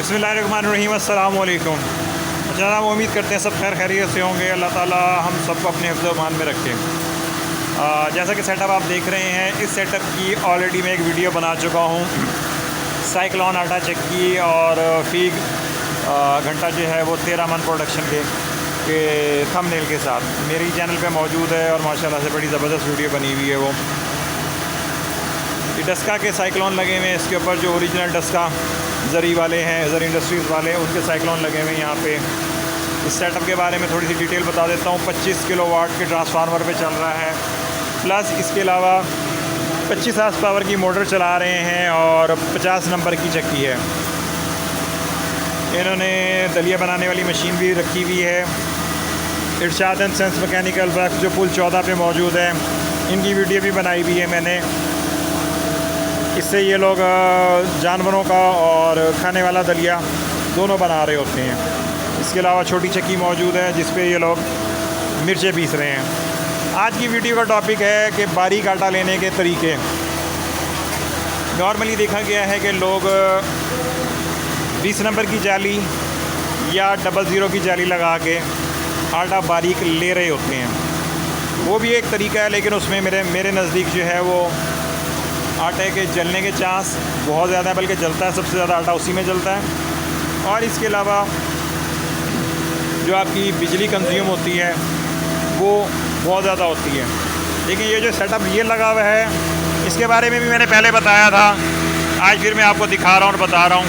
बिस्मिल्लाहिर्रहमानिर्रहीम अस्सलाम वालेकुम। जनाब उम्मीद करते हैं सब खैर खैरियत से होंगे। अल्लाह ताला हम सबको अपने हिफ्ज़ अमान में रखें। जैसा कि सेटअप आप देख रहे हैं, इस सेटअप की ऑलरेडी मैं एक वीडियो बना चुका हूँ साइक्लोन आटा चक्की और फीक घंटा जो है वो 13 मन प्रोडक्शन के थंबनेल के साथ मेरी चैनल पे मौजूद है और माशाल्लाह से बड़ी ज़बरदस्त वीडियो बनी हुई है। वो ये डस्का के साइक्लोन लगे हुए हैं, इसके ऊपर जो ओरिजिनल डस्का ज़री वाले हैं, ज़री इंडस्ट्रीज़ वाले, उनके साइक्लोन लगे हुए हैं यहाँ पे। इस सेटअप के बारे में थोड़ी सी डिटेल बता देता हूँ। 25 किलोवाट के ट्रांसफार्मर पे चल रहा है, प्लस इसके अलावा 25 हार्स पावर की मोटर चला रहे हैं और 50 नंबर की चक्की है। इन्होंने दलिया बनाने वाली मशीन भी रखी हुई है। इरशाद एंड सेंस मैकेनिकल वर्क जो पुल 14 पे मौजूद है, इनकी वीडियो भी बनाई हुई है मैंने। इससे ये लोग जानवरों का और खाने वाला दलिया दोनों बना रहे होते हैं। इसके अलावा छोटी चक्की मौजूद है जिस पे ये लोग मिर्चें पीस रहे हैं। आज की वीडियो का टॉपिक है कि बारीक आटा लेने के तरीके। नॉर्मली देखा गया है कि लोग 20 नंबर की जाली या 00 की जाली लगा के आटा बारीक ले रहे होते हैं। वो भी एक तरीका है, लेकिन उसमें मेरे नज़दीक जो है वो आटे के जलने के चांस बहुत ज़्यादा है, बल्कि जलता है सबसे ज़्यादा आटा उसी में जलता है। और इसके अलावा जो आपकी बिजली कंज्यूम होती है वो बहुत ज़्यादा होती है। लेकिन ये जो सेटअप ये लगा हुआ है, इसके बारे में भी मैंने पहले बताया था, आज फिर मैं आपको दिखा रहा हूँ और बता रहा हूँ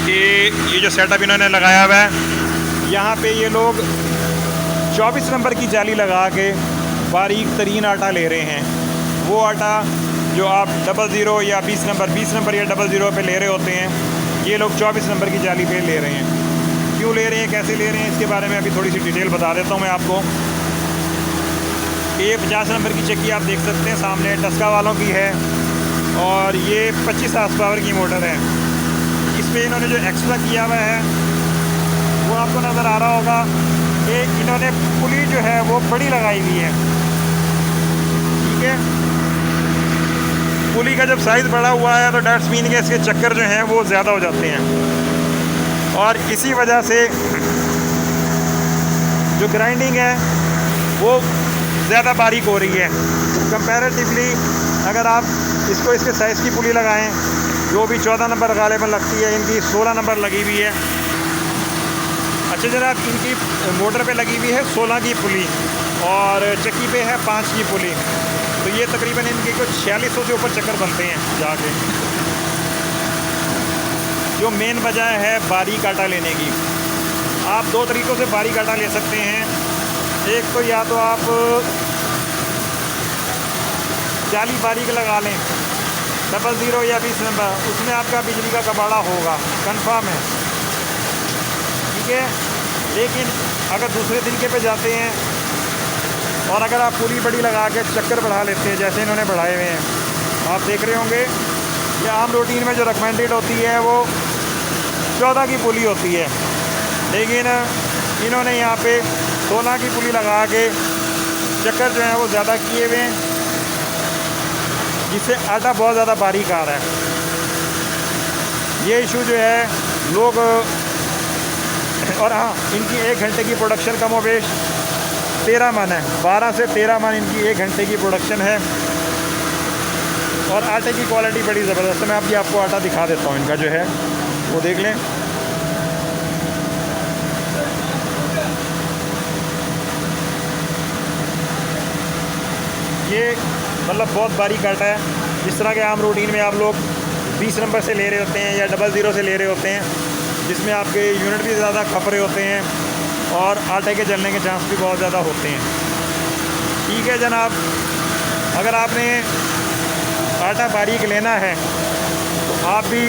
कि ये जो सेटअप इन्होंने लगाया हुआ है, यहाँ पे ये लोग 24 नंबर की जाली लगा के बारीक तरीन आटा ले रहे हैं। वो आटा जो आप 00 या 20 नंबर या 00 पे ले रहे होते हैं, ये लोग 24 नंबर की जाली पे ले रहे हैं। क्यों ले रहे हैं, कैसे ले रहे हैं, इसके बारे में अभी थोड़ी सी डिटेल बता देता हूँ मैं आपको। ये 50 नंबर की चक्की आप देख सकते हैं सामने, डस्का वालों की है, और ये 25 हार्स पावर की मोटर है। इस पर इन्होंने जो एक्स्ट्रा किया हुआ है वो आपको नज़र आ रहा होगा कि इन्होंने पुली जो है वो बड़ी लगाई हुई है। ठीक है, पुली का जब साइज़ बड़ा हुआ है तो डैट्स मीन के इसके चक्कर जो हैं वो ज़्यादा हो जाते हैं, और इसी वजह से जो ग्राइंडिंग है वो ज़्यादा बारीक हो रही है कंपैरेटिवली। अगर आप इसको इसके साइज़ की पुली लगाएं, जो भी 14 नंबर गालिबन लगती है, इनकी 16 नंबर लगी हुई है। अच्छा जनाब, इनकी मोटर पे लगी हुई है 16 की पुली और चक्की पे है 5 की पुली, तो ये तकरीबन इनके कुछ 4600 से ऊपर चक्कर बनते हैं जाके। जो मेन वजह है बारीक आटा लेने की, आप दो तरीक़ों से बारीक आटा ले सकते हैं। एक तो या तो आप जाली बारीक लगा लें 00 या 20 नंबर, उसमें आपका बिजली का कबाड़ा होगा, कंफर्म है। ठीक है, लेकिन अगर दूसरे तरीके पे जाते हैं और अगर आप पूरी बड़ी लगा के चक्कर बढ़ा लेते हैं जैसे इन्होंने बढ़ाए हुए हैं, आप देख रहे होंगे कि आम रूटीन में जो रिकमेंडेड होती है वो 14 की पुली होती है, लेकिन इन्होंने यहाँ पे 16 की पुली लगा के चक्कर जो है वो ज़्यादा किए हुए हैं, जिससे आटा बहुत ज़्यादा बारीक आ रहा है। ये इशू जो है लोग, और हाँ, इनकी 1 घंटे की प्रोडक्शन कमोबेश 13 मन है, 12 से 13 मन इनकी 1 घंटे की प्रोडक्शन है। और आटे की क्वालिटी बड़ी ज़बरदस्त है। मैं अभी आपको आटा दिखा देता हूँ इनका जो है वो देख लें। ये मतलब बहुत बारीक आटा है। जिस तरह के आम रूटीन में आप लोग 20 नंबर से ले रहे होते हैं या 00 से ले रहे होते हैं, जिसमें आपके यूनिट भी ज़्यादा खप रहे होते हैं और आटे के जलने के चांस भी बहुत ज़्यादा होते हैं। ठीक है जनाब, अगर आपने आटा बारीक लेना है तो आप भी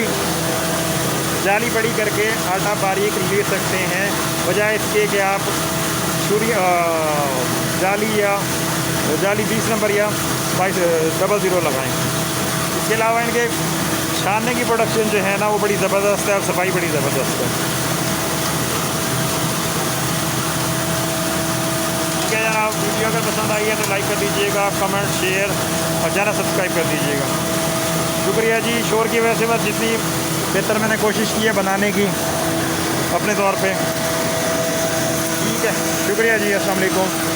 जाली बड़ी करके आटा बारीक ले सकते हैं, बजाय इसके कि आप छुरी जाली 20 नंबर या 00 लगाएं। इसके अलावा इनके छानने की प्रोडक्शन जो है ना वो बड़ी ज़बरदस्त है और सफाई बड़ी ज़बरदस्त है। ठीक है जनाब, वीडियो अगर पसंद आई है तो लाइक कर दीजिएगा, कमेंट शेयर और चैनल सब्सक्राइब कर दीजिएगा। शुक्रिया जी। शोर की वजह से बस जितनी बेहतर मैंने कोशिश की है बनाने की अपने तौर पे। ठीक है, शुक्रिया जी, अस्सलाम वालेकुम।